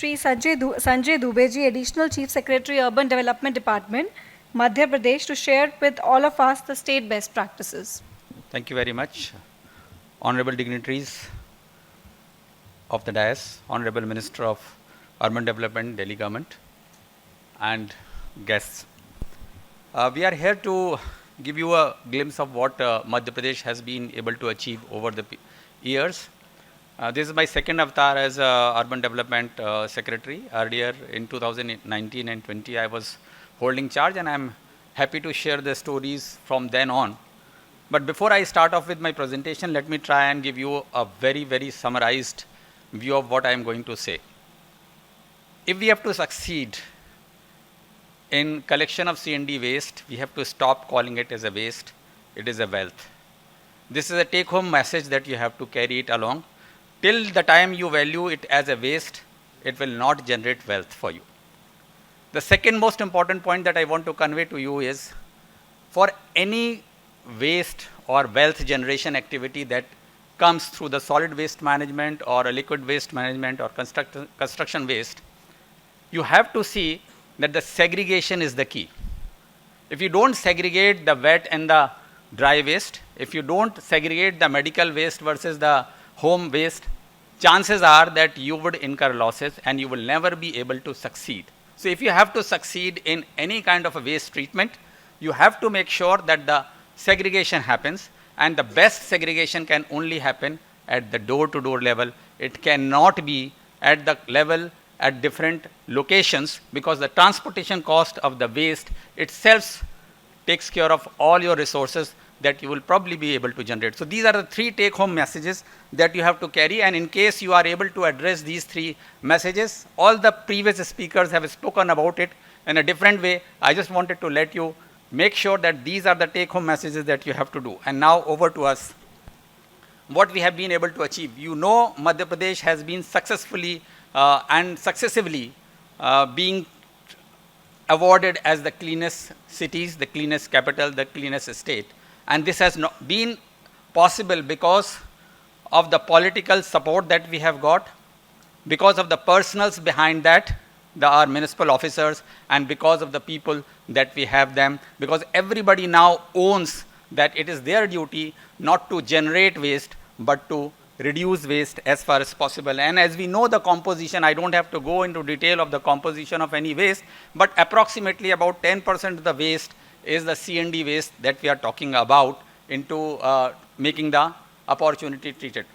Shri Sanjay Dubey ji, Additional Chief Secretary, Urban Development Department, Madhya Pradesh, to share with all of us the state best practices. Thank you very much. Honorable dignitaries of the dais, Honorable Minister of Urban Development, Delhi Government, and guests. We are here to give you a glimpse of what Madhya Pradesh has been able to achieve over the years. This is my second avatar as Urban Development Secretary. Earlier in 2019 and 20, I was holding charge, and I'm happy to share the stories from then on. But before I start off with my presentation, let me try and give you a very, very summarized view of what I'm going to say. If we have to succeed in collection of C&D waste, we have to stop calling it as a waste. It is a wealth. This is a take-home message that you have to carry it along. Till the time you value it as a waste, it will not generate wealth for you. The second most important point that I want to convey to you is, for any waste or wealth generation activity that comes through the solid waste management or a liquid waste management or construction waste, you have to see that the segregation is the key. If you don't segregate the wet and the dry waste, if you don't segregate the medical waste versus the home waste, chances are that you would incur losses and you will never be able to succeed. So if you have to succeed in any kind of a waste treatment, you have to make sure that the segregation happens, and the best segregation can only happen at the door-to-door level. It cannot be at the level at different locations, because the transportation cost of the waste itself takes care of all your resources that you will probably be able to generate. So these are the three take-home messages that you have to carry, and in case you are able to address these three messages, all the previous speakers have spoken about it in a different way. I just wanted to let you make sure that these are the take-home messages that you have to do. And now over to us, what we have been able to achieve. You know, Madhya Pradesh has been successfully and successively being awarded as the cleanest cities, the cleanest capital, the cleanest state. And this has not been possible because of the political support that we have got, because of the personals behind that, our municipal officers, and because of the people that we have them, because everybody now owns that it is their duty not to generate waste, but to reduce waste as far as possible. And as we know the composition, I don't have to go into detail of the composition of any waste, but approximately about 10% of the waste is the C&D waste that we are talking about into making the opportunity treated.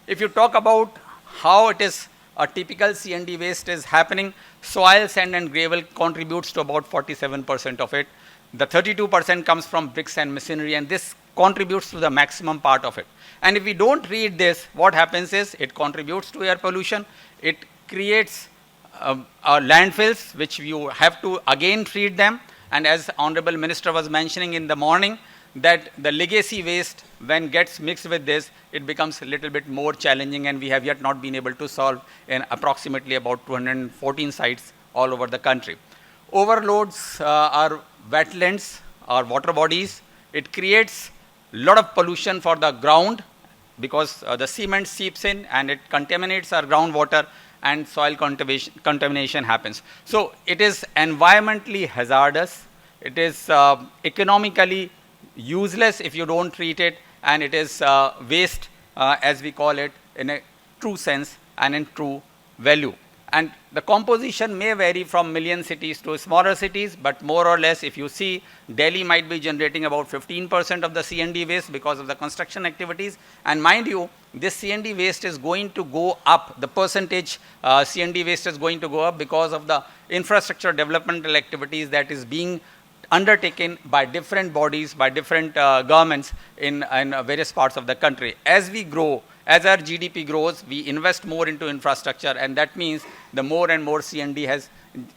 If you talk about how it is a typical C&D waste is happening, soil, sand and gravel contributes to about 47% of it. The 32% comes from bricks and masonry, and this contributes to the maximum part of it. And if we don't treat this, what happens is it contributes to air pollution. It creates landfills, which you have to again treat them. And as Honorable Minister was mentioning in the morning, that the legacy waste, when gets mixed with this, it becomes a little bit more challenging, and we have yet not been able to solve in approximately about 214 sites all over the country. Overloads our wetlands, our water bodies. It creates a lot of pollution for the ground, because the cement seeps in and it contaminates our groundwater, and soil contamination happens. So it is environmentally hazardous, it is economically useless if you don't treat it, and it is waste as we call it in a true sense and in true value. And the composition may vary from million cities to smaller cities, but more or less if you see, Delhi might be generating about 15% of the C&D waste because of the construction activities. And mind you, this C&D waste is going to go up, the percentage C&D waste is going to go up because of the infrastructure developmental activities that is being undertaken by different bodies, by different governments in various parts of the country. As we grow, as our GDP grows, we invest more into infrastructure, and that means the more and more C&D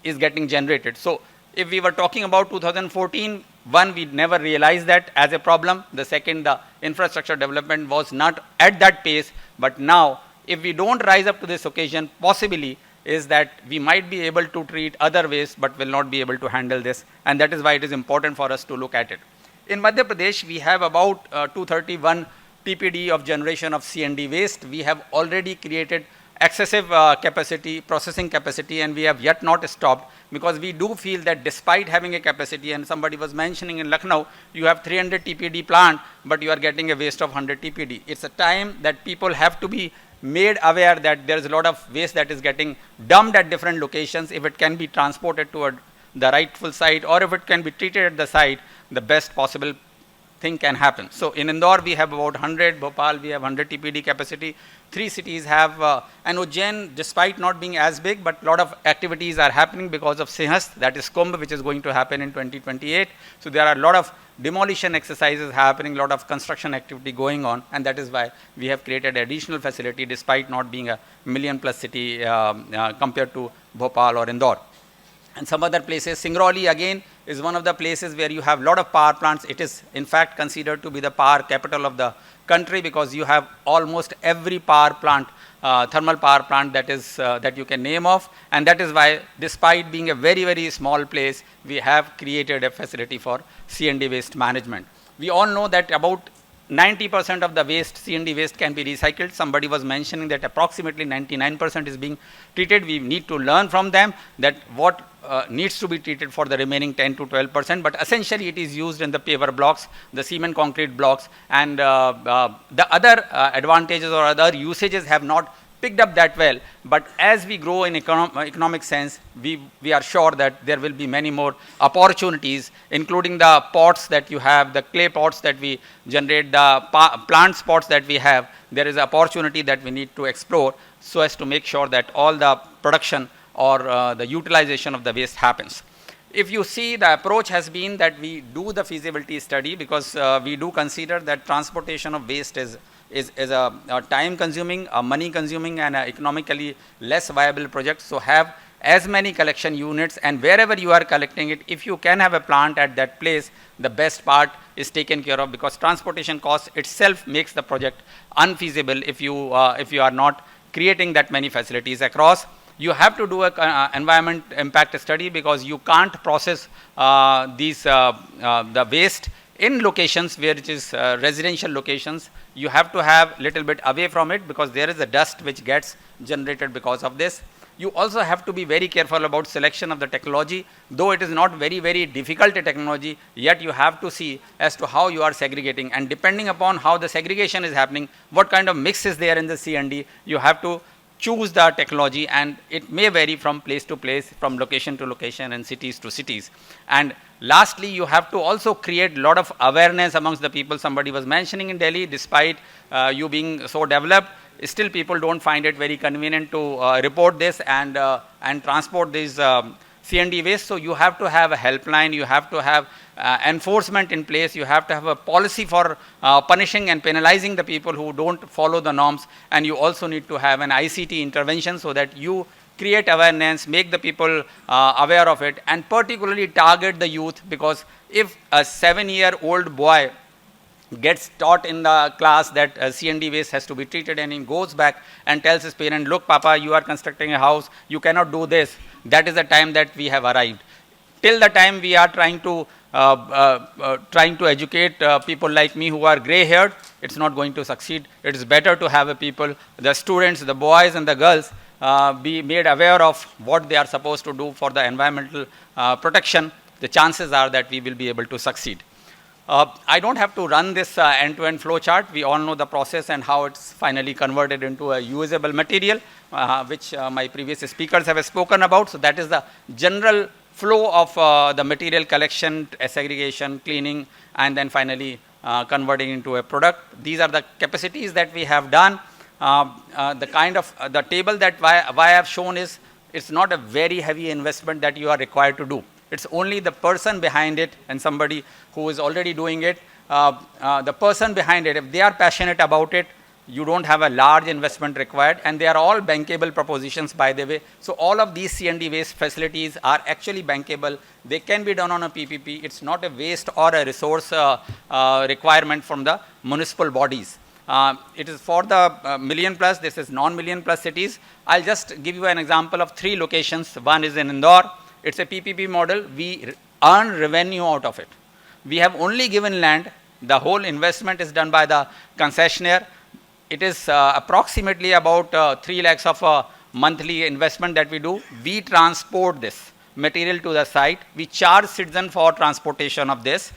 is getting generated. So if we were talking about 2014, one, we never realized that as a problem. The second, the infrastructure development was not at that pace. But now, if we don't rise up to this occasion, possibly is that we might be able to treat other waste, but will not be able to handle this. And that is why it is important for us to look at it. In Madhya Pradesh, we have about 231 TPD of generation of C&D waste. We have already created excessive capacity, processing capacity, and we have yet not stopped, because we do feel that despite having a capacity, and somebody was mentioning in Lucknow, you have 300 TPD plant, but you are getting a waste of 100 TPD. It's a time that people have to be made aware that there is a lot of waste that is getting dumped at different locations. If it can be transported to the rightful site, or if it can be treated at the site, the best possible thing can happen. So in Indore we have about 100, Bhopal we have 100 TPD capacity, 3 cities have, and Ujjain, despite not being as big, but a lot of activities are happening because of Sinhast, that is Kumbh, which is going to happen in 2028. So there are a lot of demolition exercises happening, a lot of construction activity going on, and that is why we have created additional facility despite not being a million plus city compared to Bhopal or Indore. And some other places, Singrauli again is one of the places where you have a lot of power plants. It is in fact considered to be the power capital of the country, because you have almost every power plant, thermal power plant that is that you can name of, and that is why, despite being a very, very small place, we have created a facility for C&D waste management. We all know that about 90% of the waste, C&D waste, can be recycled. Somebody was mentioning that approximately 99% is being treated. We need to learn from them that what needs to be treated for the remaining 10 to 12%, but essentially it is used in the paver blocks, the cement concrete blocks, and the other advantages or other usages have not picked up that well. But as we grow in economic sense, we are sure that there will be many more opportunities, including the pots that you have, the clay pots that we generate, the plant spots that we have. There is an opportunity that we need to explore so as to make sure that all the production or the utilization of the waste happens. If you see, the approach has been that we do the feasibility study, because we do consider that transportation of waste is a time consuming, a money consuming, and a economically less viable project. So have as many collection units, and wherever you are collecting it, if you can have a plant at that place, the best part is taken care of, because transportation cost itself makes the project unfeasible if you are not creating that many facilities across. You have to do a environment impact study, because you can't process the waste in locations where it is residential locations. You have to have little bit away from it, because there is a dust which gets generated because of this. You also have to be very careful about selection of the technology. Though it is not very, very difficult a technology, yet you have to see as to how you are segregating, and depending upon how the segregation is happening, what kind of mix is there in the C&D, you have to choose the technology, and it may vary from place to place, from location to location, and cities to cities. And lastly, you have to also create a lot of awareness amongst the people. Somebody was mentioning in Delhi, despite you being so developed, still people don't find it very convenient to report this and transport these C&D waste. So you have to have a helpline, you have to have enforcement in place, you have to have a policy for punishing and penalizing the people who don't follow the norms, and you also need to have an ICT intervention so that you create awareness, make the people aware of it, and particularly target the youth, because if a 7-year-old boy gets taught in the class that C&D waste has to be treated, and he goes back and tells his parent, look papa, you are constructing a house, you cannot do this, that is the time that we have arrived. Till the time we are trying to educate people like me who are gray haired, it's not going to succeed. It is better to have a people, the students, the boys and the girls, be made aware of what they are supposed to do for the environmental protection. The chances are that we will be able to succeed. I don't have to run this end-to-end flow chart. We all know the process and how it's finally converted into a usable material, which my previous speakers have spoken about. So that is the general flow of the material collection, segregation, cleaning, and then finally converting into a product. These are the capacities that we have done. The kind of the table that why I have shown is, it's not a very heavy investment that you are required to do. It's only the person behind it and somebody who is already doing it. The person behind it, if they are passionate about it, you don't have a large investment required, and they are all bankable propositions, by the way. So all of these C&D waste facilities are actually bankable. They can be done on a PPP. It's not a waste or a resource requirement from the municipal bodies. It is for the million plus, this is non-million plus cities. I'll just give you an example of 3 locations. One is in Indore. It's a PPP model. We earn revenue out of it. We have only given land. The whole investment is done by the concessionaire. it is approximately about 3 lakhs of monthly investment that we do. We transport this material to the site. We charge citizen for transportation of this.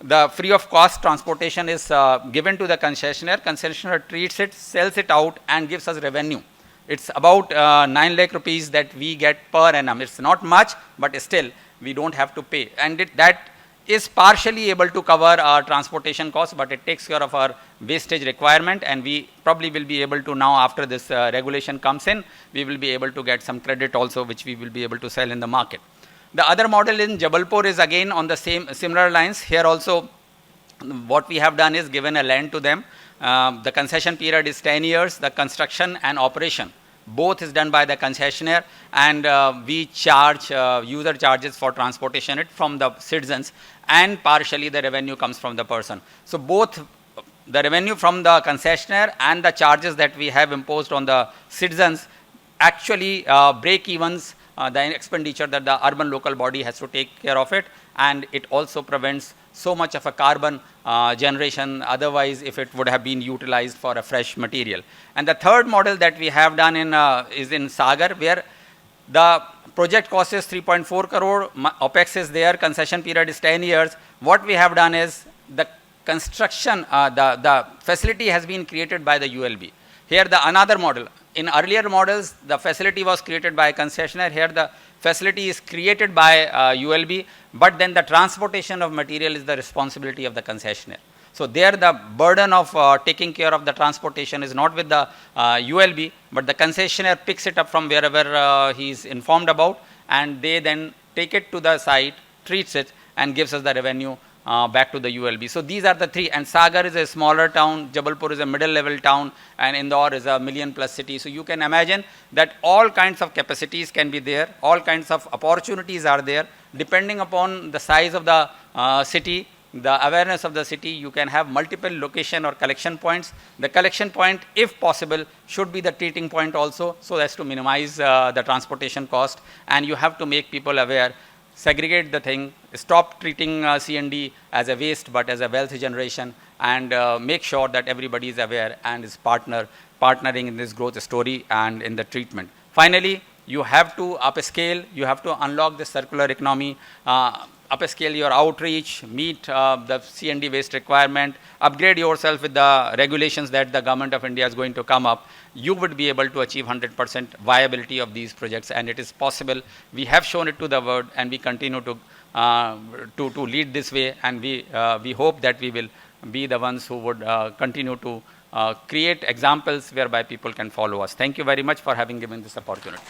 The free of cost transportation is given to the concessionaire. Concessionaire treats it, sells it out, and gives us revenue. It's about 9 lakh rupees that we get per annum. It's not much, but still we don't have to pay. And that is partially able to cover our transportation costs, but it takes care of our wastage requirement, and we probably will be able to now, after this regulation comes in, we will be able to get some credit also, which we will be able to sell in the market. The other model in Jabalpur is again on the similar lines. Here also, what we have done is given a land to them. The concession period is 10 years. The construction and operation both is done by the concessionaire, and we charge user charges for transportation it from the citizens, and partially the revenue comes from the person. So both the revenue from the concessionaire and the charges that we have imposed on the citizens actually break evens the expenditure that the urban local body has to take care of it, and it also prevents so much of a carbon generation otherwise if it would have been utilized for a fresh material. And the third model that we have done is in Sagar, where the project cost is 3.4 crore, OPEX is there, concession period is 10 years. What we have done is the construction, the facility has been created by the ULB. Here another model. In earlier models, the facility was created by a concessionaire. Here the facility is created by ULB, but then the transportation of material is the responsibility of the concessionaire. So there the burden of taking care of the transportation is not with the ULB, but the concessionaire picks it up from wherever he is informed about, and they then take it to the site, treats it, and gives us the revenue back to the ULB. So these are the three, and Sagar is a smaller town, Jabalpur is a middle level town, and Indore is a million plus city. So you can imagine that all kinds of capacities can be there, all kinds of opportunities are there. Depending upon the size of the city, the awareness of the city, you can have multiple location or collection points. The collection point, if possible, should be the treating point also, so as to minimize the transportation cost, and you have to make people aware. Segregate the thing, stop treating C&D as a waste but as a wealth generation, and make sure that everybody is aware and is partnering in this growth story and in the treatment. Finally, you have to upscale, you have to unlock the circular economy, upscale your outreach, meet the C&D waste requirement, upgrade yourself with the regulations that the government of India is going to come up. You would be able to achieve 100% viability of these projects, and it is possible. We have shown it to the world, and we continue to lead this way, and we hope that we will be the ones who would continue to create examples whereby people can follow us. Thank you very much for having given this opportunity.